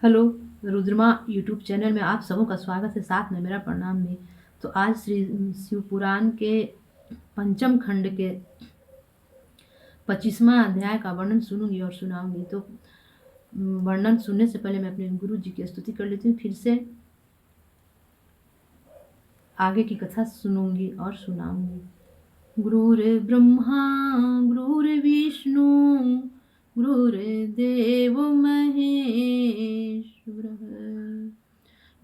Hello, Rudrama YouTube channel में आप सबों का स्वागत है, साथ में मेरा प्रणाम भी। तो आज श्री शिव पुराण के पंचम खंड के 25वां अध्याय का वर्णन सुनूंगी और सुनाऊंगी। तो वर्णन सुनने से पहले मैं अपने गुरु जी की स्तुति कर लेती हूँ। फिर से आगे की कथा सुनूंगी और सुनाऊंगी। गुरुर्ब्रह्मा गुरुर्विष्णु गुरुर्देव महेश्वरः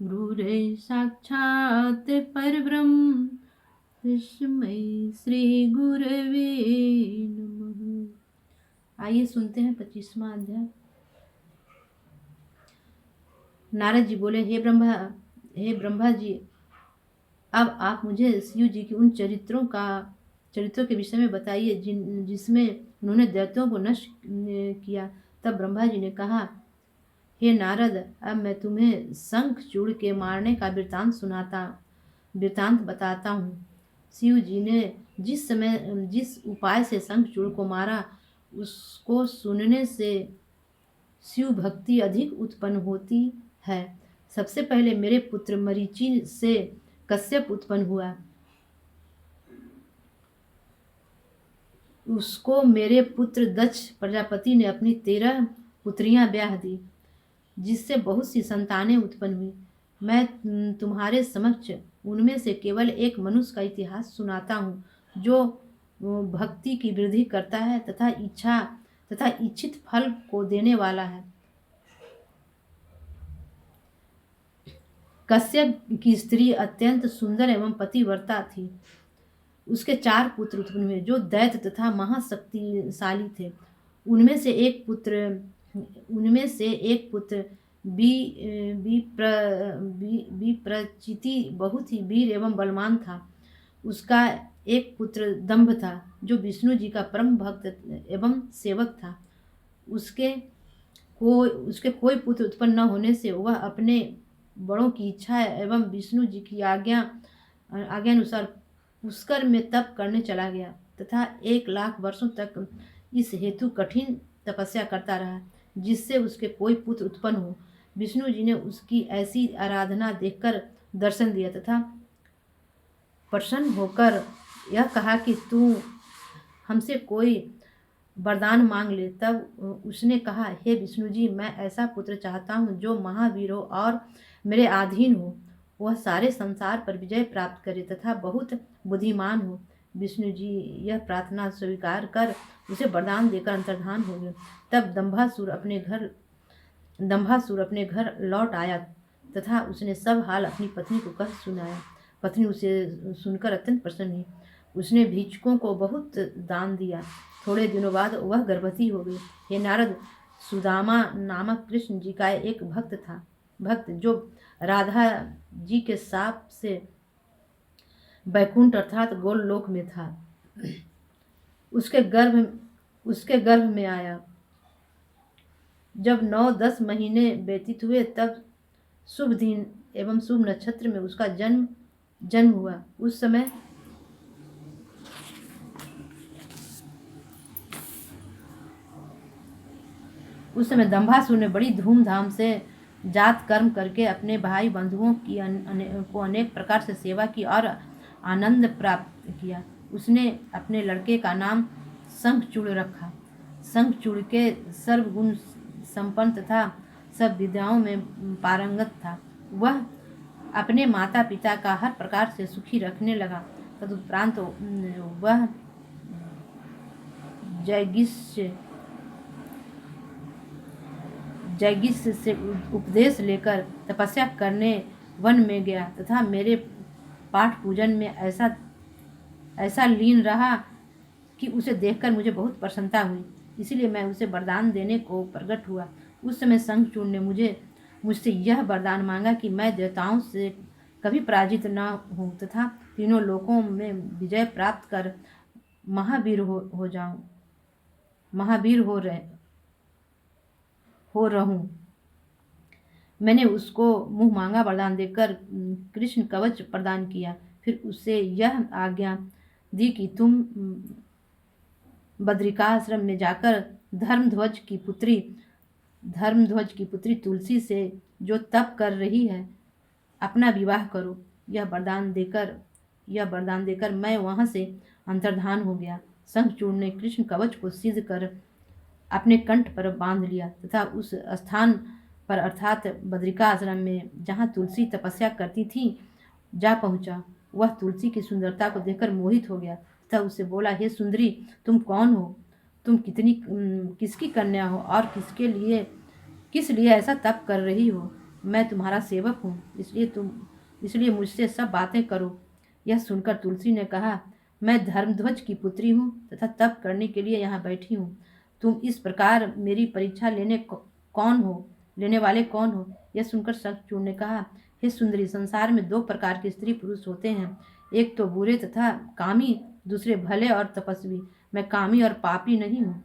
गुरुर् साक्षात् परब्रह्म तस्मै श्री गुरवे नमः। आइए सुनते हैं 25वां अध्याय। नारद जी बोले, हे ब्रह्मा जी, अब आप मुझे शिव जी की उन चरित्रों के विषय में बताइए जिसमें उन्होंने दैत्यों को नष्ट किया। तब ब्रह्मा जी ने कहा, हे नारद, अब मैं तुम्हें शंखचूड़ के मारने का वृतांत बताता हूँ। शिव जी ने जिस उपाय से शंखचूड़ को मारा, उसको सुनने से शिव भक्ति अधिक उत्पन्न होती है। सबसे पहले मेरे पुत्र मरीचि से कश्यप उत्पन्न हुआ। उसको मेरे पुत्र दक्ष प्रजापति ने अपनी 13 पुत्रियां ब्याह दी, जिससे बहुत सी संतानें उत्पन्न हुई। मैं तुम्हारे समक्ष उनमें से केवल एक मनुष्य का इतिहास सुनाता हूँ, जो भक्ति की वृद्धि करता है तथा इच्छित फल को देने वाला है। कश्यप की स्त्री अत्यंत सुंदर एवं पतिव्रता थी। उसके 4 पुत्र उत्पन्न हुए, जो दैत्य तथा महाशक्तिशाली थे। उनमें से एक पुत्र विप्रचिति बहुत ही वीर एवं बलवान था। उसका एक पुत्र दंभ था, जो विष्णु जी का परम भक्त एवं सेवक था। उसके कोई पुत्र उत्पन्न न होने से वह अपने बड़ों की इच्छा एवं विष्णु जी की आज्ञा अनुसार पुष्कर में तप करने चला गया तथा 1,00,000 वर्षों तक इस हेतु कठिन तपस्या करता रहा, जिससे उसके कोई पुत्र उत्पन्न हो। विष्णु जी ने उसकी ऐसी आराधना देखकर दर्शन दिया तथा प्रसन्न होकर यह कहा कि तू हमसे कोई वरदान मांग ले। तब उसने कहा, हे विष्णु जी, मैं ऐसा पुत्र चाहता हूँ जो महावीर हो और मेरे अधीन हो। वह सारे संसार पर विजय प्राप्त करे तथा बहुत बुद्धिमान हो। विष्णु जी यह प्रार्थना स्वीकार कर उसे वरदान देकर अंतर्धान हो गए। तब दंभासुर अपने घर लौट आया तथा उसने सब हाल अपनी पत्नी को कह सुनाया। पत्नी उसे सुनकर अत्यंत प्रसन्न हुई। उसने भिक्षुकों को बहुत दान दिया। थोड़े दिनों बाद वह गर्भवती हो गई। हे नारद, सुदामा नामक कृष्ण जी का एक भक्त जो राधा जी के साप से वैकुंठ अर्थात गोलोक में था, उसके गर्भ में आया। जब 9-10 महीने व्यतीत हुए, तब शुभ दिन एवं शुभ नक्षत्र में उसका जन्म हुआ। उस समय दंभासुर ने बड़ी धूमधाम से जात कर्म करके अपने भाई बंधुओं की को अनेक प्रकार से सेवा की और आनंद प्राप्त किया। उसने अपने लड़के का नाम शंखचूड़ रखा। शंखचूड़ के सर्वगुण संपन्न तथा सब विद्याओं में पारंगत था। वह अपने माता पिता का हर प्रकार से सुखी रखने लगा। तदुपरांत वह जैगिष्य से उपदेश लेकर तपस्या करने वन में गया तथा मेरे पाठ पूजन में ऐसा लीन रहा कि उसे देखकर मुझे बहुत प्रसन्नता हुई। इसलिए मैं उसे वरदान देने को प्रकट हुआ। उस समय शंखचूड़ ने मुझसे यह वरदान मांगा कि मैं देवताओं से कभी पराजित न हूँ तथा तीनों लोकों में विजय प्राप्त कर महावीर हो रहूं। मैंने उसको मुंह मांगा वरदान देकर कृष्ण कवच प्रदान किया। फिर उसे यह आज्ञा दी कि तुम बद्रिकाश्रम में जाकर धर्मध्वज की पुत्री धर्मध्वज की पुत्री तुलसी से जो तप कर रही है, अपना विवाह करो। यह वरदान देकर मैं वहां से अंतर्धान हो गया। शंखचूड़ ने कृष्ण कवच को सिद्ध कर अपने कंठ पर बांध लिया तथा उस स्थान पर अर्थात बद्रिका आश्रम में जहाँ तुलसी तपस्या करती थी जा पहुंचा। वह तुलसी की सुंदरता को देखकर मोहित हो गया तथा उससे बोला, हे सुंदरी, तुम कौन हो? तुम किसकी कन्या हो और किस लिए ऐसा तप कर रही हो? मैं तुम्हारा सेवक हूँ, इसलिए मुझसे सब बातें करो। यह सुनकर तुलसी ने कहा, मैं धर्मध्वज की पुत्री हूँ तथा तप करने के लिए यहाँ बैठी हूँ। तुम इस प्रकार मेरी परीक्षा लेने वाले कौन हो? यह सुनकर शंखचूड़ ने कहा, हे सुंदरी, संसार में दो प्रकार के स्त्री पुरुष होते हैं, एक तो बुरे तथा कामी, दूसरे भले और तपस्वी। मैं कामी और पापी नहीं हूँ,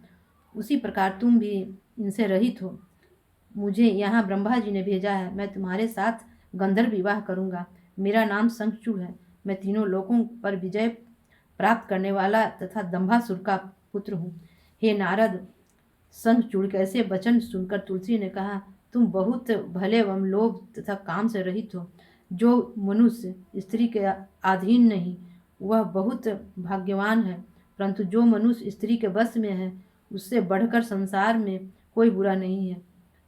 उसी प्रकार तुम भी इनसे रहित हो। मुझे यहाँ ब्रह्मा जी ने भेजा है। मैं तुम्हारे साथ गंधर्व विवाह करूंगा। मेरा नाम शंखचूड़ है। मैं तीनों लोकों पर विजय प्राप्त करने वाला तथा दंभासुर का पुत्र हूँ। हे नारद, शंखचूड़ के ऐसे वचन सुनकर तुलसी ने कहा, तुम बहुत भले एवं लोभ तथा काम से रहित हो। जो मनुष्य स्त्री के अधीन नहीं, वह बहुत भाग्यवान है, परंतु जो मनुष्य स्त्री के वश में है, उससे बढ़कर संसार में कोई बुरा नहीं है।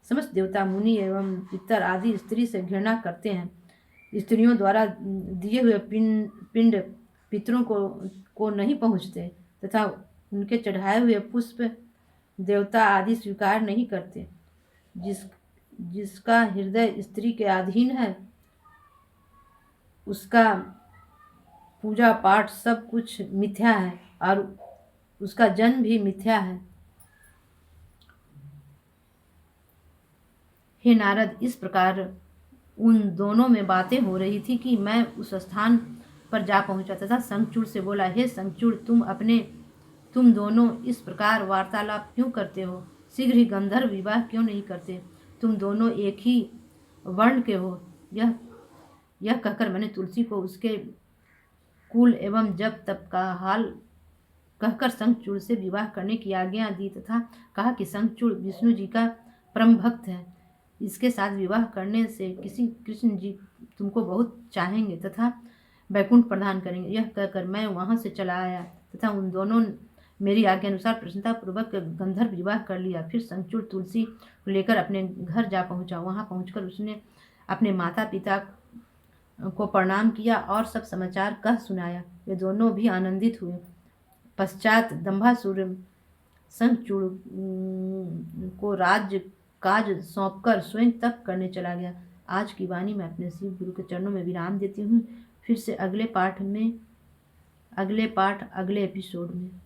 समस्त देवता, मुनि एवं पितर आदि स्त्री से घृणा करते हैं। स्त्रियों द्वारा दिए हुए पिंड पितरों को नहीं पहुँचते तथा उनके चढ़ाए हुए पुष्प देवता आदि स्वीकार नहीं करते। जिसका हृदय स्त्री के अधीन है, उसका पूजा पाठ सब कुछ मिथ्या है और उसका जन्म भी मिथ्या है। हे नारद, इस प्रकार उन दोनों में बातें हो रही थी कि मैं उस स्थान पर जा पहुंचा तथा शंखचूड़ से बोला, हे शंखचूड़, तुम दोनों इस प्रकार वार्तालाप क्यों करते हो? शीघ्र ही गंधर्व विवाह क्यों नहीं करते? तुम दोनों एक ही वर्ण के हो। यह कहकर मैंने तुलसी को उसके कुल एवं जप तप का हाल कहकर शंखचूड़ से विवाह करने की आज्ञा दी तथा कहा कि शंखचूड़ विष्णु जी का परम भक्त है। इसके साथ विवाह करने से कृष्ण जी तुमको बहुत चाहेंगे तथा वैकुंठ प्रदान करेंगे। यह कहकर मैं वहां से चला आया तथा उन दोनों मेरी आज्ञा अनुसार प्रसन्नतापूर्वक गंधर्व विवाह कर लिया। फिर शंखचूड़ तुलसी को लेकर अपने घर जा पहुंचा। वहां पहुंचकर उसने अपने माता पिता को प्रणाम किया और सब समाचार कह सुनाया। वे दोनों भी आनंदित हुए। पश्चात दंभासुर शंखचूड़ को राज्य काज सौंपकर स्वयं तप करने चला गया। आज की वाणी मैं अपने शिव गुरु के चरणों में विराम देती हूँ। फिर से अगले पाठ अगले एपिसोड में।